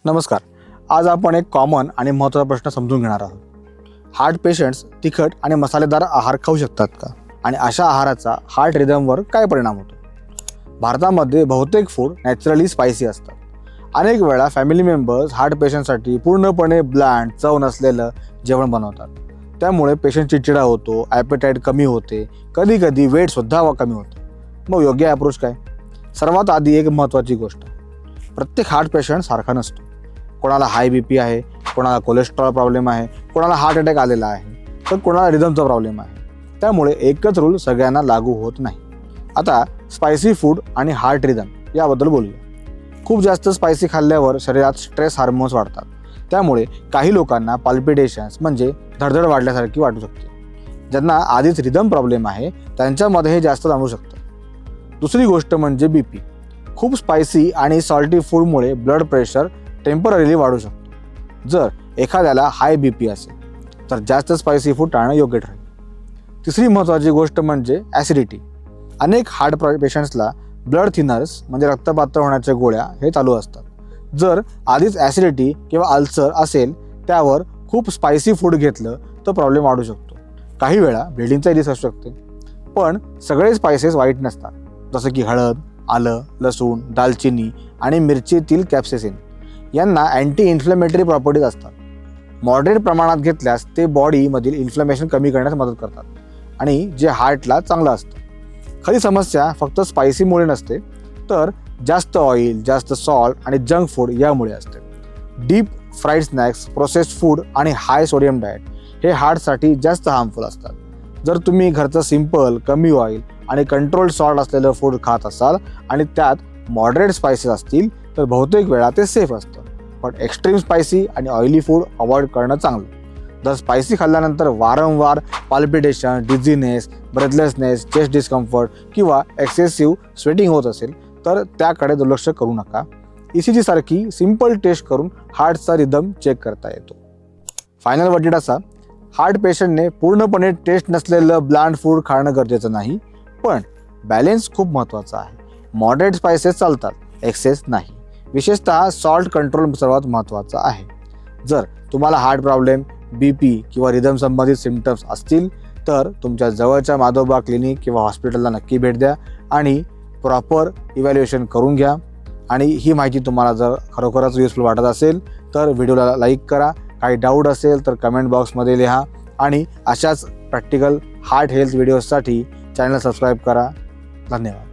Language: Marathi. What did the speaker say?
नमस्कार. आज आपण एक कॉमन आणि महत्त्वाचा प्रश्न समजून घेणार आहोत. हार्ट पेशंट्स तिखट आणि मसालेदार आहार खाऊ शकतात का? आणि अशा आहाराचा हार्ट रिदमवर काय परिणाम होतो? भारतामध्ये बहुतेक फूड नॅचरली स्पायसी असतात. अनेक वेळा फॅमिली मेंबर्स हार्ट पेशंटसाठी पूर्णपणे ब्लँड चव नसलेलं जेवण बनवतात. त्यामुळे पेशंट चिडचिडा होतो, ॲपेटाईट कमी होते, कधीकधी वेटसुद्धा कमी होतं. मग योग्य अप्रोच काय? सर्वात आधी एक महत्त्वाची गोष्ट, प्रत्येक हार्ट पेशंट सारखा नसतो. कोणाला हाय BP आहे, कोणाला कोलेस्ट्रॉल प्रॉब्लेम आहे, कोणाला हार्ट अटॅक आलेला आहे, तर कोणाला रिदमचा प्रॉब्लेम आहे. त्यामुळे एकच रूल सगळ्यांना लागू होत नाही. आता स्पायसी फूड आणि हार्ट रिदम याबद्दल बोलूया. खूप जास्त स्पायसी खाल्ल्यावर शरीरात स्ट्रेस हार्मोन्स वाढतात. त्यामुळे काही लोकांना पाल्पिटेशन्स म्हणजे धडधड वाढल्यासारखी वाटू शकते. ज्यांना आधीच रिदम प्रॉब्लेम आहे त्यांच्यामध्ये हे जास्त जाणवू शकतं. दुसरी गोष्ट म्हणजे BP. खूप स्पायसी आणि सॉल्टी फूडमुळे ब्लड प्रेशर टेम्पररीली वाढू शकतो. जर एखाद्याला हाय BP असेल तर जास्त स्पायसी फूड टाळणं योग्य ठरेल. तिसरी महत्त्वाची गोष्ट म्हणजे ॲसिडिटी. अनेक हार्ट पेशंट्सला ब्लड थिनर्स म्हणजे रक्त पातळ होण्याच्या गोळ्या हे चालू असतात. जर आधीच ॲसिडिटी किंवा अल्सर असेल त्यावर खूप स्पायसी फूड घेतलं तर प्रॉब्लेम वाढू शकतो. काही वेळा ब्लिडिंगचा रिस्क असू शकते. पण सगळे स्पायसेस वाईट नसतात. जसं की हळद, आलं, लसूण, दालचिनी आणि मिरचीतील कॅप्सेसिन यांना अँटी इन्फ्लेमेटरी प्रॉपर्टीज असतात. मॉडरेट प्रमाणात घेतल्यास ते बॉडीमधील इन्फ्लमेशन कमी करण्यास मदत करतात आणि जे हार्टला चांगलं असतं. खरी समस्या फक्त स्पायसीमुळे नसते, तर जास्त ऑइल, जास्त सॉल्ट आणि जंक फूड यामुळे असते. Deep fried snacks, processed food आणि हाय सोडियम डाएट हे हार्टसाठी जास्त हार्मफुल असतात. जर तुम्ही घरचं सिंपल, कमी ऑइल आणि कंट्रोल्ड सॉल्ट असलेलं फूड खात असाल आणि त्यात मॉडरेट स्पायसेस असतील तर बहुतेक वेळा ते सेफ असतं. पण एक्स्ट्रीम स्पायसी आणि ऑइली फूड अवॉइड करणं चांगलं. जर स्पायसी खाल्ल्यानंतर वारंवार पाल्पिटेशन, डिझीनेस, ब्रेथलेसनेस, चेस्ट डिस्कम्फर्ट किंवा एक्सेसिव्ह स्वेटिंग होत असेल तर त्याकडे दुर्लक्ष करू नका. ECG सारखी सिंपल टेस्ट करून हार्टचा रिदम चेक करता येतो. फायनल वर्डिक्ट असा, हार्ट पेशंटने पूर्णपणे टेस्ट नसलेलं ब्लँड फूड खाणं गरजेचं नाही, पण बॅलेन्स खूप महत्त्वाचा आहे. मॉडरेट स्पायसेस चालतात, एक्सेस नाही. विशेषतः सॉल्ट कंट्रोल सर्वात महत्त्वाचा आहे. जर तुम्हाला हार्ट प्रॉब्लेम, BP किंवा रिदम संबंधित सिम्पटम्स असतील तर तुमच्या जवळच्या माधोबा क्लिनिक किंवा हॉस्पिटलला नक्की भेट द्या आणि प्रॉपर इव्हॅल्युएशन करून घ्या. आणि ही माहिती तुम्हाला जर खरोखरच युजफुल वाटत असेल तर व्हिडिओला लाईक करा. काही डाऊट असेल तर कमेंट बॉक्समध्ये लिहा आणि अशाच प्रॅक्टिकल हार्ट हेल्थ व्हिडिओजसाठी चॅनल सबस्क्राईब करा. धन्यवाद.